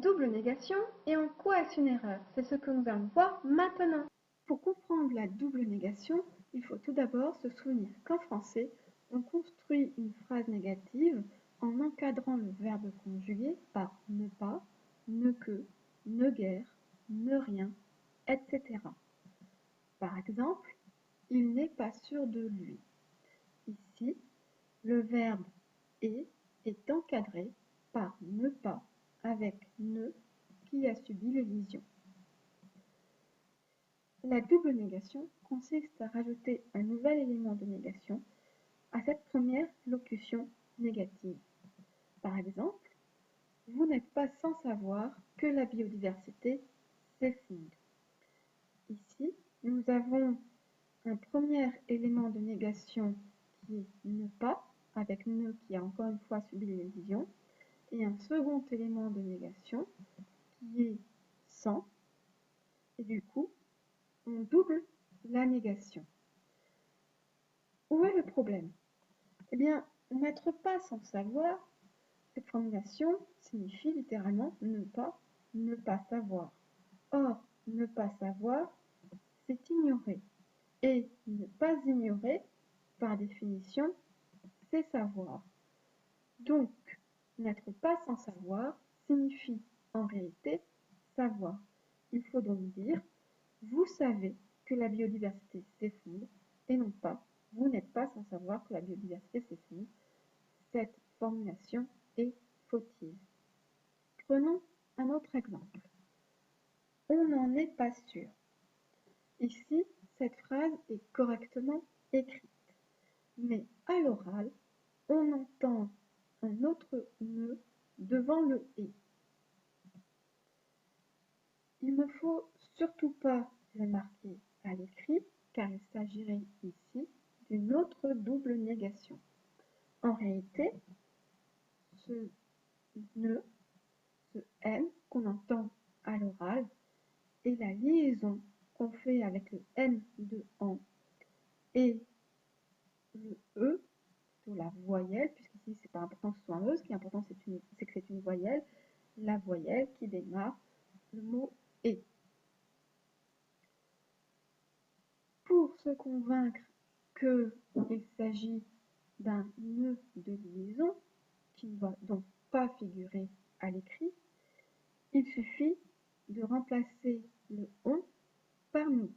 double négation et en quoi est-ce une erreur? C'est ce que nous allons voir maintenant. Pour comprendre la double négation, il faut tout d'abord se souvenir qu'en français, on construit une phrase négative en encadrant le verbe conjugué par ne pas, ne que, ne guère, ne rien, etc. Par exemple, il n'est pas sûr de lui. Ici, le verbe est encadré par ne pas avec ne qui a subi l'élision. La double négation consiste à rajouter un nouvel élément de négation à cette première locution négative. Par exemple, vous n'êtes pas sans savoir que la biodiversité s'effondre. Ici, nous avons un premier élément de négation qui est ne pas, avec ne qui a encore une fois subi l'élision, et un second élément de négation qui est sans, et du coup, on double la négation. Où est le problème? Eh bien, n'être pas sans savoir, cette formulation signifie littéralement ne pas savoir. Or, ne pas savoir, c'est ignorer. Et ne pas ignorer, par définition, c'est savoir. Donc, n'être pas sans savoir signifie en réalité savoir. Il faut donc dire vous savez que la biodiversité s'effondre et non pas vous n'êtes pas sans savoir que la biodiversité s'effondre. Cette formulation est fautive. Prenons un autre exemple. On n'en est pas sûr. Ici, cette phrase est correctement écrite. Mais à l'oral, on entend un autre ne devant le et. Il ne faut surtout pas le marquer à l'écrit car il s'agirait ici d'une autre double négation. En réalité, ce ne, ce n qu'on entend à l'oral est la liaison qu'on fait avec le n de en et le e, plutôt la voyelle, puisqu'ici c'est pas important que ce soit un e, ce qui est important c'est que c'est une voyelle, la voyelle qui démarre le mot et. Pour se convaincre qu'il s'agit d'un nœud de liaison qui ne va donc pas figurer à l'écrit, il suffit de remplacer le on par nous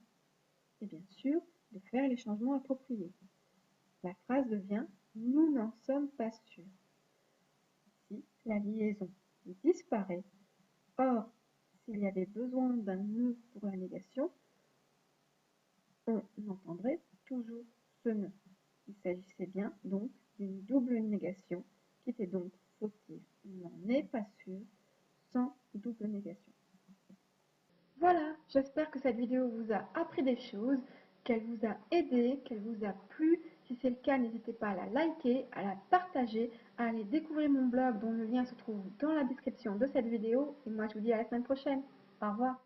et bien sûr de faire les changements appropriés. La phrase devient « nous n'en sommes pas sûrs ». Ici, la liaison disparaît. Or, s'il y avait besoin d'un nœud pour la négation, on entendrait toujours ce nœud. Il s'agissait bien donc d'une double négation qui était donc fautive. On n'en est pas sûr sans double négation. Voilà, j'espère que cette vidéo vous a appris des choses, qu'elle vous a aidé, qu'elle vous a plu. Si c'est le cas, n'hésitez pas à la liker, à la partager, à aller découvrir mon blog dont le lien se trouve dans la description de cette vidéo. Et moi, je vous dis à la semaine prochaine. Au revoir.